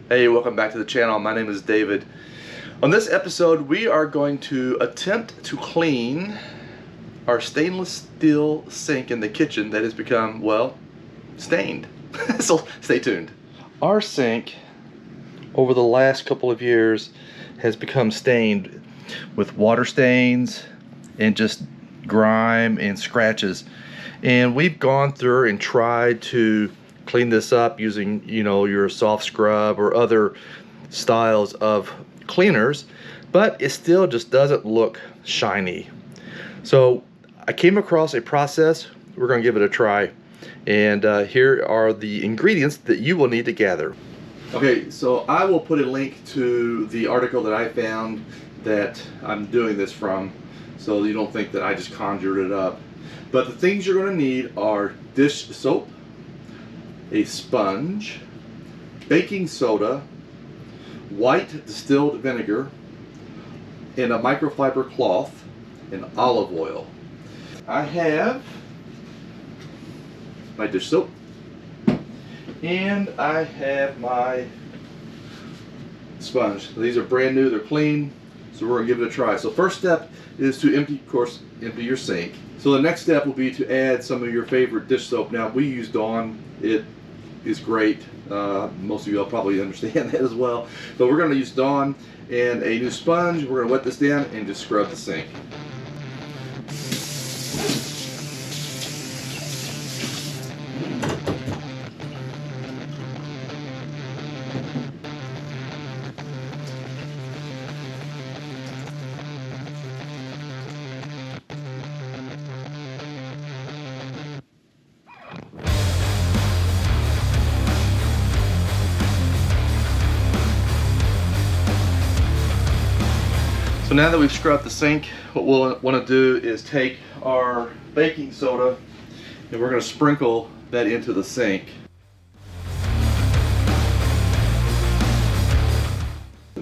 Hey, welcome back to the channel. My name is David. On this episode, we are going to attempt to clean our stainless steel sink in the kitchen that has become, well, stained. So stay tuned. Our sink, over the last couple of years, has become stained with water stains and just grime and scratches. And we've gone through and tried to clean this up using, your soft scrub or other styles of cleaners, but it still just doesn't look shiny. So I came across a process. We're going to give it a try, and here are the ingredients that you will need to gather. Okay, so I will put a link to the article that I found that I'm doing this from, so you don't think that I just conjured it up. But the things you're going to need are dish soap, a sponge, baking soda, white distilled vinegar, and a microfiber cloth, and olive oil. I have my dish soap, and I have my sponge. These are brand new, they're clean, so we're gonna give it a try. So first step is to empty your sink. So the next step will be to add some of your favorite dish soap. Now we use Dawn. It is great. Most of you will probably understand that as well. But we're gonna use Dawn and a new sponge. We're gonna wet this down and just scrub the sink. So now that we've scrubbed the sink, what we'll want to do is take our baking soda and we're going to sprinkle that into the sink.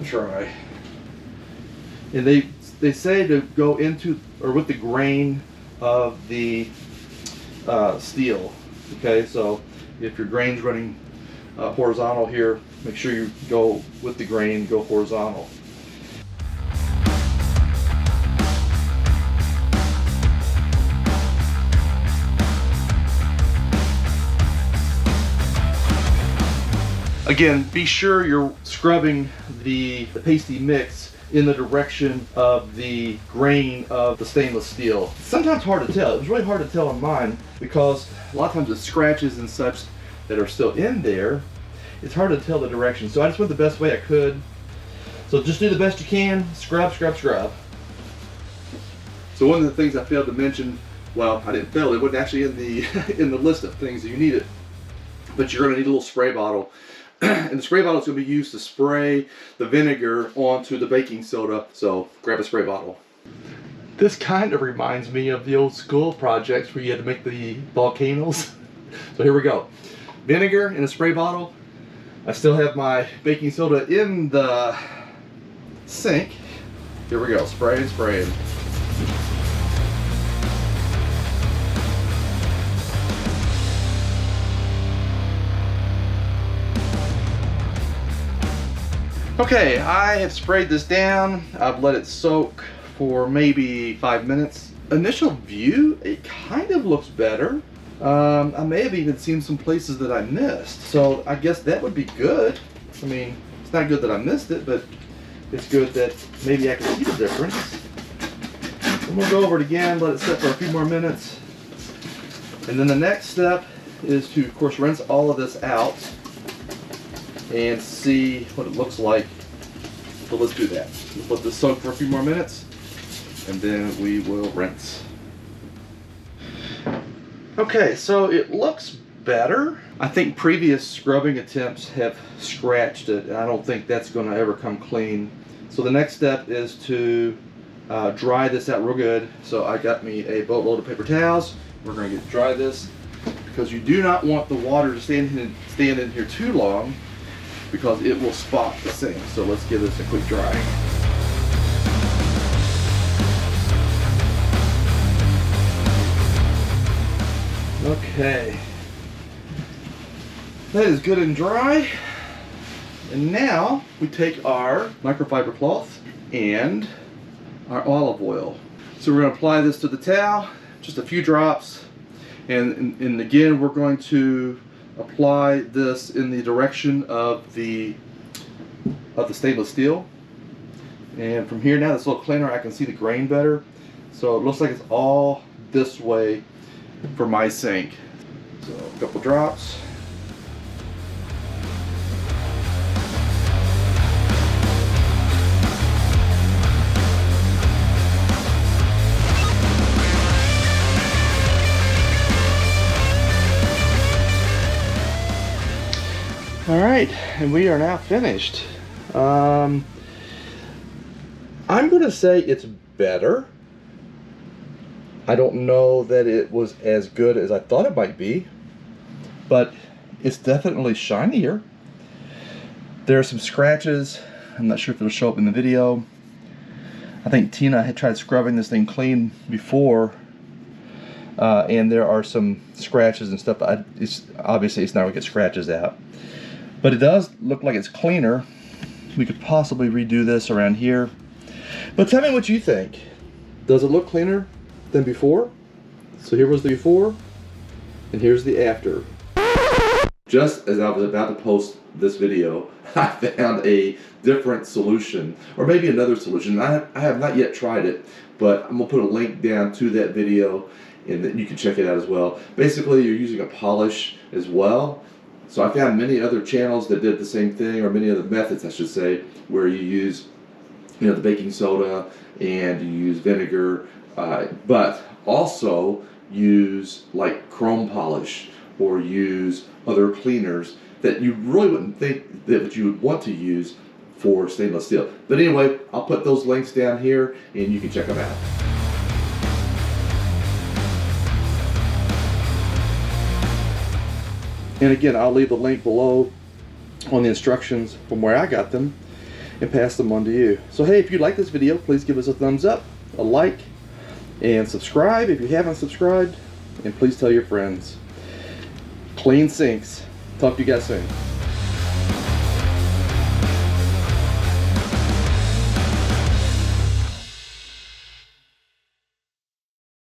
Try. And they say to go into or with the grain of the steel. Okay, so if your grain's running horizontal here, make sure you go with the grain, go horizontal. Again, be sure you're scrubbing the pasty mix in the direction of the grain of the stainless steel. It's sometimes hard to tell. It was really hard to tell on mine because a lot of times the scratches and such that are still in there, it's hard to tell the direction. So I just went the best way I could. So just do the best you can. Scrub, scrub, scrub. So one of the things I failed to mention, well, I didn't fail, it wasn't actually in the in the list of things that you needed, but you're going to need a little spray bottle. And the spray bottle is going to be used to spray the vinegar onto the baking soda, so grab a spray bottle. This kind of reminds me of the old school projects where you had to make the volcanoes. So here we go. Vinegar in a spray bottle. I still have my baking soda in the sink. Here we go, spraying, spraying. Okay, I have sprayed this down. I've let it soak for maybe 5 minutes. Initial view, it kind of looks better. I may have even seen some places that I missed, so I guess that would be good. I mean, it's not good that I missed it, but it's good that maybe I can see the difference. And we'll go over it again, let it sit for a few more minutes. And then the next step is to, of course, rinse all of this out and see what it looks like. So let's do that. We'll let this soak for a few more minutes and then we will rinse. Okay, so it looks better. I think previous scrubbing attempts have scratched it, and I don't think that's going to ever come clean. So the next step is to dry this out real good. So I got me a boatload of paper towels. We're going to dry this because you do not want the water to stand in here too long, because it will spot the sink. So let's give this a quick dry. Okay. That is good and dry. And now we take our microfiber cloth and our olive oil. So we're going to apply this to the towel, just a few drops, and again we're going to apply this in the direction of the stainless steel. And from here now, this little cleaner, I can see the grain better. So it looks like it's all this way for my sink. So a couple drops. All right, and we are now finished. I'm going to say it's better. I don't know that it was as good as I thought it might be, but it's definitely shinier. There are some scratches. I'm not sure if it'll show up in the video. I think Tina had tried scrubbing this thing clean before, and there are some scratches and stuff. Obviously it's not going to get scratches out, but it does look like it's cleaner. We could possibly redo this around here, but tell me what you think. Does it look cleaner than before? So here was the before, and here's the after. Just as I was about to post this video, I found a different solution, or maybe another solution. I have not yet tried it, but I'm gonna put a link down to that video, and then you can check it out as well. Basically, you're using a polish as well. So I found many other channels that did the same thing, or many other methods, I should say, where you use, the baking soda and you use vinegar, but also use like chrome polish or use other cleaners that you really wouldn't think that you would want to use for stainless steel. But anyway, I'll put those links down here and you can check them out. And again, I'll leave a link below on the instructions from where I got them and pass them on to you. So hey, if you like this video, please give us a thumbs up, a like, and subscribe if you haven't subscribed, and please tell your friends. Clean sinks. Talk to you guys soon.